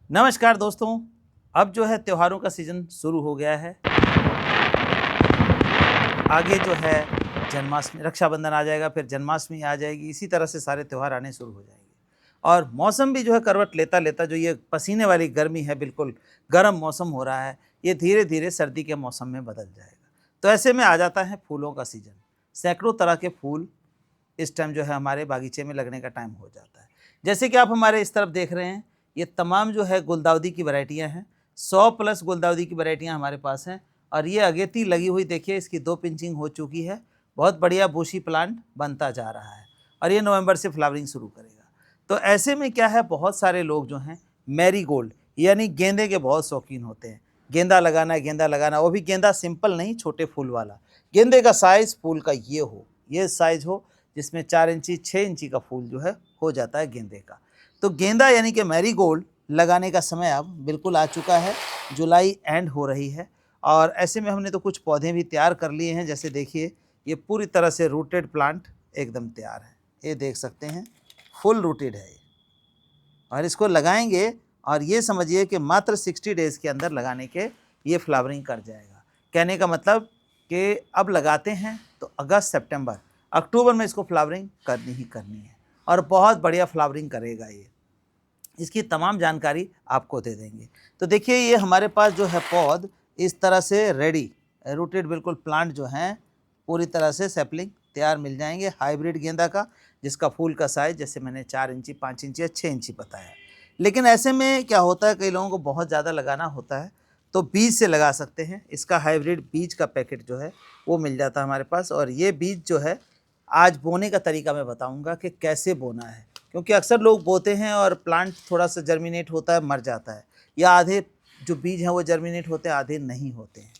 नमस्कार दोस्तों, अब जो है त्योहारों का सीज़न शुरू हो गया है। आगे जो है जन्माष्टमी, रक्षाबंधन आ जाएगा, फिर जन्माष्टमी आ जाएगी, इसी तरह से सारे त्यौहार आने शुरू हो जाएंगे। और मौसम भी जो है करवट लेता लेता जो ये पसीने वाली गर्मी है, बिल्कुल गर्म मौसम हो रहा है, ये धीरे धीरे सर्दी के मौसम में बदल जाएगा। तो ऐसे में आ जाता है फूलों का सीज़न। सैकड़ों तरह के फूल इस टाइम जो है हमारे बागीचे में लगने का टाइम हो जाता है। जैसे कि आप हमारे इस तरफ देख रहे हैं, ये तमाम जो है गुलदाउदी की वैरायटियां हैं। 100 प्लस गुलदाउदी की वैरायटियां हमारे पास हैं। और ये अगेती लगी हुई देखिए, इसकी 2 पिंचिंग हो चुकी है। बहुत बढ़िया बूशी प्लांट बनता जा रहा है और ये नवंबर से फ्लावरिंग शुरू करेगा। तो ऐसे में क्या है, बहुत सारे लोग जो हैं मैरीगोल्ड यानी गेंदे के बहुत शौकीन होते हैं। गेंदा लगाना है, गेंदा लगाना, वो भी गेंदा सिंपल नहीं, छोटे फूल वाला। गेंदे का साइज़ फूल का ये साइज़ हो जिसमें 4 इंची 6 इंची का फूल जो है हो जाता है गेंदे का। तो गेंदा यानी कि मैरीगोल्ड लगाने का समय अब बिल्कुल आ चुका है। जुलाई एंड हो रही है और ऐसे में हमने तो कुछ पौधे भी तैयार कर लिए हैं। जैसे देखिए, ये पूरी तरह से रूटेड प्लांट एकदम तैयार है। ये देख सकते हैं, फुल रूटेड है ये, और इसको लगाएंगे और ये समझिए कि मात्र 60 डेज़ के अंदर लगाने के ये फ्लावरिंग कर जाएगा। कहने का मतलब कि अब लगाते हैं तो अगस्त, सितंबर, अक्टूबर में इसको फ्लावरिंग करनी ही करनी है और बहुत बढ़िया फ्लावरिंग करेगा ये। इसकी तमाम जानकारी आपको दे देंगे। तो देखिए, ये हमारे पास जो है पौध इस तरह से रेडी रूटेड बिल्कुल प्लांट जो हैं पूरी तरह से सैपलिंग तैयार मिल जाएंगे। हाइब्रिड गेंदा का, जिसका फूल का साइज़ जैसे मैंने 4 इंची, 5 इंची या 6 इंची बताया। लेकिन ऐसे में क्या होता है, कई लोगों को बहुत ज़्यादा लगाना होता है तो बीज से लगा सकते हैं। इसका हाइब्रिड बीज का पैकेट जो है वो मिल जाता है हमारे पास। और ये बीज जो है, आज बोने का तरीका मैं बताऊंगा कि कैसे बोना है, क्योंकि अक्सर लोग बोते हैं और प्लांट थोड़ा सा जर्मिनेट होता है, मर जाता है, या आधे जो बीज हैं वो जर्मिनेट होते हैं, आधे नहीं होते हैं।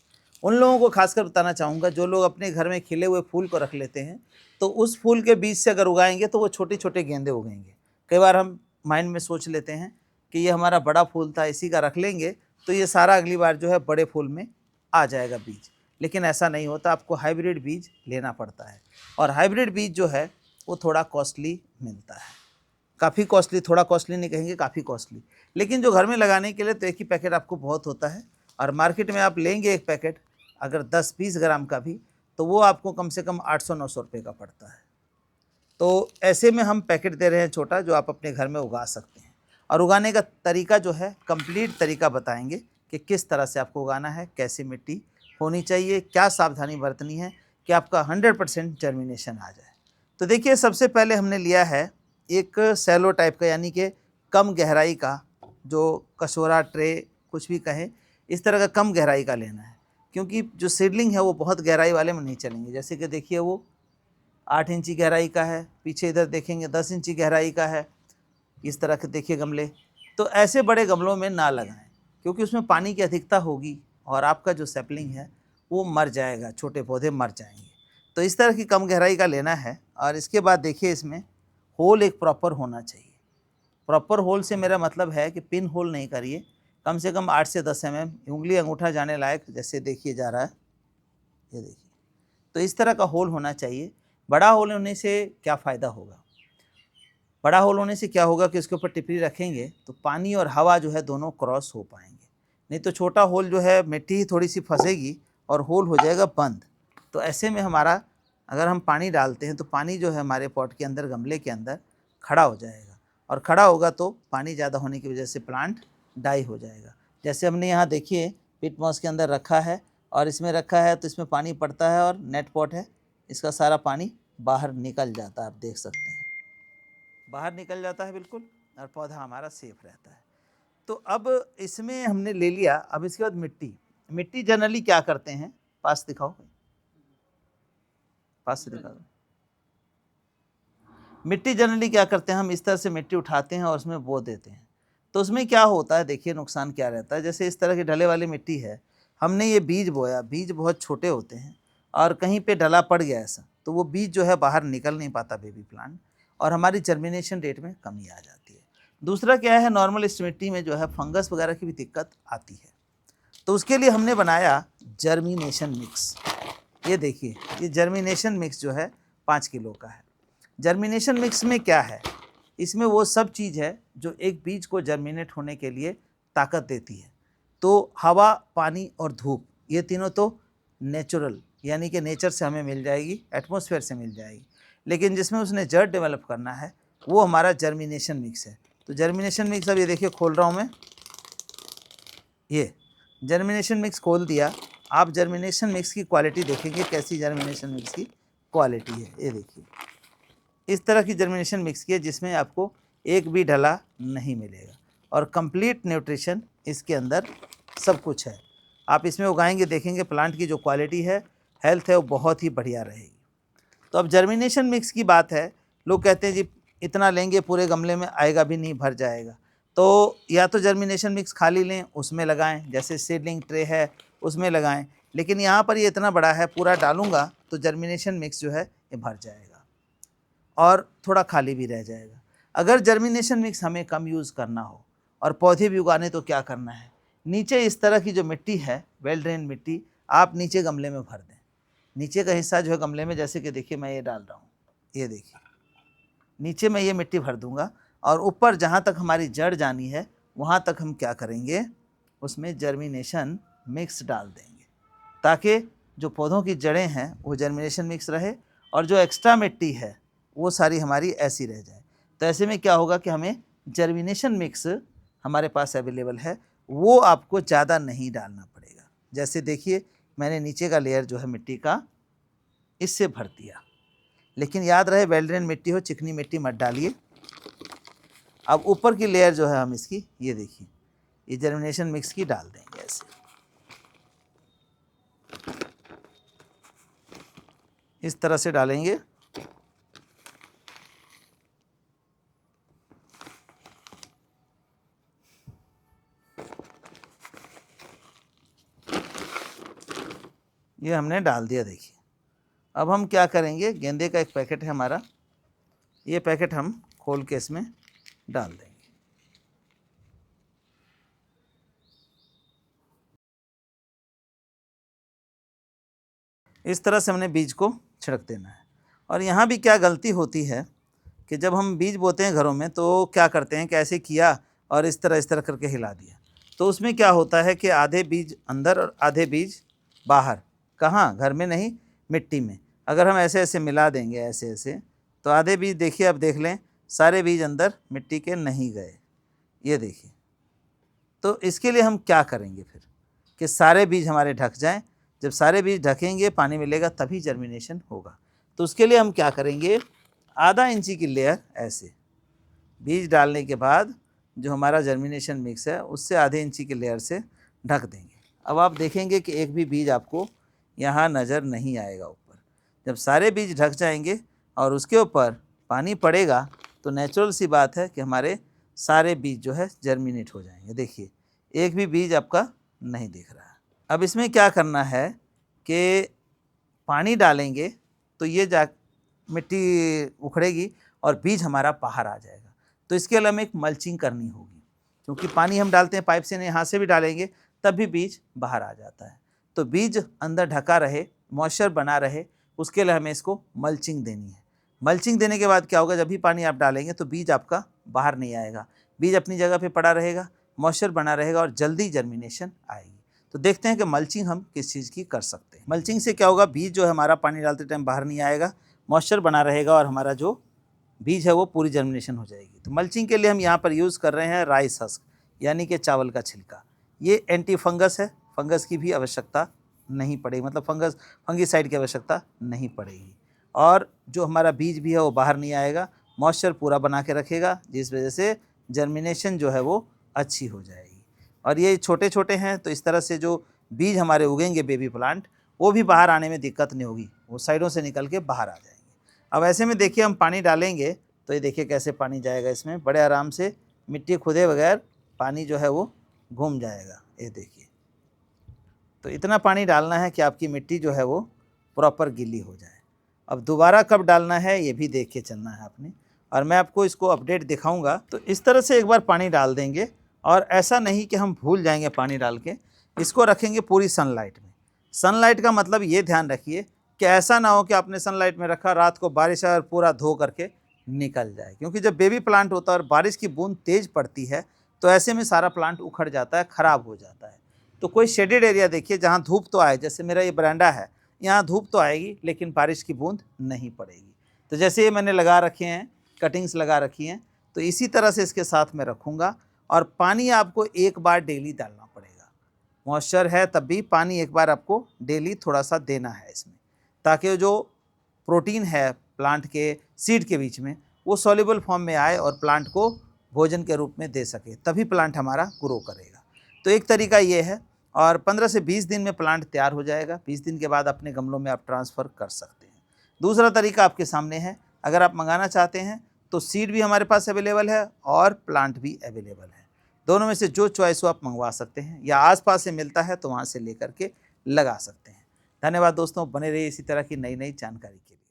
उन लोगों को खासकर बताना चाहूँगा जो लोग अपने घर में खिले हुए फूल को रख लेते हैं, तो उस फूल के बीज से अगर उगाएंगे तो वो छोटे छोटे गेंदे उगेंगे। कई बार हम माइंड में सोच लेते हैं कि ये हमारा बड़ा फूल था, इसी का रख लेंगे तो ये सारा अगली बार जो है बड़े फूल में आ जाएगा बीज। लेकिन ऐसा नहीं होता, आपको हाइब्रिड बीज लेना पड़ता है। और हाइब्रिड बीज जो है वो थोड़ा कॉस्टली मिलता है, काफ़ी कॉस्टली, थोड़ा कॉस्टली नहीं कहेंगे, काफ़ी कॉस्टली। लेकिन जो घर में लगाने के लिए तो एक ही पैकेट आपको बहुत होता है। और मार्केट में आप लेंगे एक पैकेट अगर 10-20 ग्राम का भी, तो वो आपको कम से कम 800-900 रुपये का पड़ता है। तो ऐसे में हम पैकेट दे रहे हैं छोटा, जो आप अपने घर में उगा सकते हैं। और उगाने का तरीका जो है, कंप्लीट तरीका बताएंगे कि किस तरह से आपको उगाना है, कैसी मिट्टी होनी चाहिए, क्या सावधानी बरतनी है कि आपका 100% जर्मिनेशन आ जाए। तो देखिए, सबसे पहले हमने लिया है एक सैलो टाइप का, यानी कि कम गहराई का, जो कचौरा ट्रे कुछ भी कहें, इस तरह का कम गहराई का लेना है। क्योंकि जो सीडलिंग है वो बहुत गहराई वाले में नहीं चलेंगे। जैसे कि देखिए, वो 8 इंची गहराई का है, पीछे इधर देखेंगे 10 इंची गहराई का है। इस तरह के देखिए गमले, तो ऐसे बड़े गमलों में ना लगाएं, क्योंकि उसमें पानी की अधिकता होगी और आपका जो सैपलिंग है वो मर जाएगा, छोटे पौधे मर जाएंगे। तो इस तरह की कम गहराई का लेना है। और इसके बाद देखिए, इसमें होल एक प्रॉपर होना चाहिए। प्रॉपर होल से मेरा मतलब है कि पिन होल नहीं करिए, कम से कम 8 से 10 mm, उंगली अंगूठा जाने लायक, जैसे देखिए जा रहा है, ये देखिए। तो इस तरह का होल होना चाहिए। बड़ा होल होने से क्या फ़ायदा होगा, बड़ा होल होने से क्या होगा कि उसके ऊपर टिपरी रखेंगे तो पानी और हवा जो है दोनों क्रॉस हो पाएंगे। नहीं तो छोटा होल जो है, मिट्टी ही थोड़ी सी फंसेगी और होल हो जाएगा बंद। तो ऐसे में हमारा, अगर हम पानी डालते हैं तो पानी जो है हमारे पॉट के अंदर, गमले के अंदर खड़ा हो जाएगा, और खड़ा होगा तो पानी ज़्यादा होने की वजह से प्लांट डाई हो जाएगा। जैसे हमने यहाँ देखिए पिट मॉस के अंदर रखा है और इसमें रखा है, तो इसमें पानी पड़ता है और नेट पॉट है, इसका सारा पानी बाहर निकल जाता है। आप देख सकते हैं बाहर निकल जाता है बिल्कुल, और पौधा हमारा सेफ रहता है। तो अब इसमें हमने ले लिया। अब इसके बाद मिट्टी जनरली क्या करते हैं, पास दिखाओ, पास से दिखा दो। मिट्टी जनरली क्या करते हैं, हम इस तरह से मिट्टी उठाते हैं और उसमें बो देते हैं। तो उसमें क्या होता है, देखिए नुकसान क्या रहता है। जैसे इस तरह की ढले वाली मिट्टी है, हमने ये बीज बोया, बीज बहुत छोटे होते हैं और कहीं पे ढला पड़ गया ऐसा, तो वो बीज जो है बाहर निकल नहीं पाता बेबी प्लांट, और हमारी जर्मिनेशन रेट में कमी आ जाती है। दूसरा क्या है, नॉर्मल इस मिट्टी में जो है फंगस वगैरह की भी दिक्कत आती है। तो उसके लिए हमने बनाया जर्मिनेशन मिक्स। ये देखिए, ये जर्मिनेशन मिक्स जो है 5 किलो का है। जर्मिनेशन मिक्स में क्या है, इसमें वो सब चीज़ है जो एक बीज को जर्मिनेट होने के लिए ताकत देती है। तो हवा, पानी और धूप, ये तीनों तो नेचुरल यानी कि नेचर से हमें मिल जाएगी, एटमॉस्फेयर से मिल जाएगी। लेकिन जिसमें उसने जड़ डेवलप करना है वो हमारा जर्मिनेशन मिक्स है। तो जर्मिनेशन मिक्स अब ये देखिए खोल रहा हूँ मैं, ये जर्मिनेशन मिक्स खोल दिया। आप जर्मिनेशन मिक्स की क्वालिटी देखेंगे कैसी जर्मिनेशन मिक्स की क्वालिटी है। ये देखिए इस तरह की जर्मिनेशन मिक्स की है जिसमें आपको एक भी ढला नहीं मिलेगा और कंप्लीट न्यूट्रिशन इसके अंदर सब कुछ है। आप इसमें उगाएंगे देखेंगे प्लांट की जो क्वालिटी है, हेल्थ है, वो बहुत ही बढ़िया रहेगी। तो अब जर्मिनेशन मिक्स की बात है, लोग कहते हैं जी इतना लेंगे पूरे गमले में आएगा भी नहीं, भर जाएगा। तो या तो जर्मिनेशन मिक्स खाली लें उसमें लगाएं, जैसे सीडलिंग ट्रे है उसमें लगाएं, लेकिन यहाँ पर ये इतना बड़ा है, पूरा डालूंगा तो जर्मिनेशन मिक्स जो है ये भर जाएगा और थोड़ा खाली भी रह जाएगा। अगर जर्मिनेशन मिक्स हमें कम यूज़ करना हो और पौधे भी उगाने तो क्या करना है, नीचे इस तरह की जो मिट्टी है, वेल ड्रेन मिट्टी, आप नीचे गमले में भर दें। नीचे का हिस्सा जो है गमले में, जैसे कि देखिए मैं ये डाल रहा हूँ, ये देखिए नीचे मैं ये मिट्टी भर दूंगा और ऊपर जहाँ तक हमारी जड़ जानी है वहाँ तक हम क्या करेंगे, उसमें जर्मिनेशन मिक्स डाल देंगे ताकि जो पौधों की जड़ें हैं वो जर्मिनेशन मिक्स रहे और जो एक्स्ट्रा मिट्टी है वो सारी हमारी ऐसी रह जाए। तो ऐसे में क्या होगा कि हमें जर्मिनेशन मिक्स हमारे पास अवेलेबल है, वो आपको ज़्यादा नहीं डालना पड़ेगा। जैसे देखिए मैंने नीचे का लेयर जो है मिट्टी का इससे भर दिया, लेकिन याद रहे वेल ड्रेन मिट्टी हो, चिकनी मिट्टी मत डालिए। अब ऊपर की लेयर जो है हम इसकी, ये देखिए ये जर्मिनेशन मिक्स की डाल देंगे ऐसे, इस तरह से डालेंगे। ये हमने डाल दिया। देखिए अब हम क्या करेंगे, गेंदे का एक पैकेट है हमारा, ये पैकेट हम खोल के इसमें डाल देंगे। इस तरह से हमने बीज को छिड़क देना है। और यहाँ भी क्या गलती होती है कि जब हम बीज बोते हैं घरों में तो क्या करते हैं कि ऐसे किया और इस तरह करके हिला दिया, तो उसमें क्या होता है कि आधे बीज अंदर और आधे बीज बाहर। कहाँ? घर में नहीं, मिट्टी में। अगर हम ऐसे ऐसे मिला देंगे ऐसे ऐसे, तो आधे बीज देखिए, अब देख लें सारे बीज अंदर मिट्टी के नहीं गए, ये देखिए। तो इसके लिए हम क्या करेंगे फिर कि सारे बीज हमारे ढक जाएं। जब सारे बीज ढकेंगे, पानी मिलेगा तभी जर्मिनेशन होगा। तो उसके लिए हम क्या करेंगे, आधा इंची की लेयर ऐसे बीज डालने के बाद जो हमारा जर्मिनेशन मिक्स है उससे आधे इंची की लेयर से ढक देंगे। अब आप देखेंगे कि एक भी बीज आपको यहाँ नज़र नहीं आएगा ऊपर। जब सारे बीज ढक जाएंगे और उसके ऊपर पानी पड़ेगा तो नेचुरल सी बात है कि हमारे सारे बीज जो है जर्मिनेट हो जाएंगे। देखिए एक भी बीज आपका नहीं दिख रहा है। अब इसमें क्या करना है कि पानी डालेंगे तो ये जा मिट्टी उखड़ेगी और बीज हमारा बाहर आ जाएगा। तो इसके लिए हमें एक मल्चिंग करनी होगी, क्योंकि पानी हम डालते हैं पाइप से, नहीं यहाँ से भी डालेंगे तब भी बीज बाहर आ जाता है। तो बीज अंदर ढका रहे, मॉइस्चर बना रहे, उसके लिए हमें इसको मल्चिंग देनी है। मल्चिंग देने के बाद क्या होगा, जब भी पानी आप डालेंगे तो बीज आपका बाहर नहीं आएगा, बीज अपनी जगह पे पड़ा रहेगा, मॉइस्चर बना रहेगा और जल्दी जर्मिनेशन आएगी। तो देखते हैं कि मल्चिंग हम किस चीज़ की कर सकते हैं। मल्चिंग से क्या होगा, बीज जो है हमारा पानी डालते टाइम बाहर नहीं आएगा, मॉइस्चर बना रहेगा और हमारा जो बीज है वो पूरी जर्मिनेशन हो जाएगी। तो मल्चिंग के लिए हम यहाँ पर यूज़ कर रहे हैं राइस हस्क, यानी कि चावल का छिलका। ये एंटी फंगस है, फंगस की भी आवश्यकता नहीं पड़ेगी, मतलब फंगीसाइड की आवश्यकता नहीं पड़ेगी। और जो हमारा बीज भी है वो बाहर नहीं आएगा, मॉइस्चर पूरा बना के रखेगा, जिस वजह से जर्मिनेशन जो है वो अच्छी हो जाएगी। और ये छोटे छोटे हैं तो इस तरह से जो बीज हमारे उगेंगे बेबी प्लांट, वो भी बाहर आने में दिक्कत नहीं होगी, वो साइडों से निकल के बाहर आ जाएंगे। अब ऐसे में देखिए हम पानी डालेंगे तो ये देखिए कैसे पानी जाएगा इसमें, बड़े आराम से, मिट्टी खुदे बगैर पानी जो है वो घूम जाएगा। ये देखिए, तो इतना पानी डालना है कि आपकी मिट्टी जो है वो प्रॉपर गीली हो जाए। अब दोबारा कब डालना है ये भी देख के चलना है आपने, और मैं आपको इसको अपडेट दिखाऊंगा। तो इस तरह से एक बार पानी डाल देंगे और ऐसा नहीं कि हम भूल जाएंगे पानी डाल के, इसको रखेंगे पूरी सनलाइट में। सनलाइट का मतलब ये ध्यान रखिए कि ऐसा ना हो कि आपने सनलाइट में रखा, रात को बारिश आए और पूरा धो करके निकल जाए, क्योंकि जब बेबी प्लांट होता है और बारिश की बूंद तेज़ पड़ती है तो ऐसे में सारा प्लांट उखड़ जाता है, ख़राब हो जाता है। तो कोई शेडेड एरिया देखिए जहाँ धूप तो आए, जैसे मेरा ये बरामदा है, यहाँ धूप तो आएगी लेकिन बारिश की बूंद नहीं पड़ेगी। तो जैसे ये मैंने लगा रखे हैं, कटिंग्स लगा रखी हैं, तो इसी तरह से इसके साथ मैं रखूँगा। और पानी आपको एक बार डेली डालना पड़ेगा। मॉइस्चर है तब भी पानी एक बार आपको डेली थोड़ा सा देना है इसमें, ताकि जो प्रोटीन है प्लांट के सीड के बीच में वो सॉल्युबल फॉर्म में आए और प्लांट को भोजन के रूप में दे सके, तभी प्लांट हमारा ग्रो करेगा। तो एक तरीका ये है, और 15 से 20 दिन में प्लांट तैयार हो जाएगा। 20 दिन के बाद अपने गमलों में आप ट्रांसफ़र कर सकते हैं। दूसरा तरीका आपके सामने है, अगर आप मंगाना चाहते हैं तो सीड भी हमारे पास अवेलेबल है और प्लांट भी अवेलेबल है। दोनों में से जो चॉइस हो आप मंगवा सकते हैं, या आसपास से मिलता है तो वहाँ से लेकर के लगा सकते हैं। धन्यवाद दोस्तों, बने रहिए इसी तरह की नई नई जानकारी के लिए।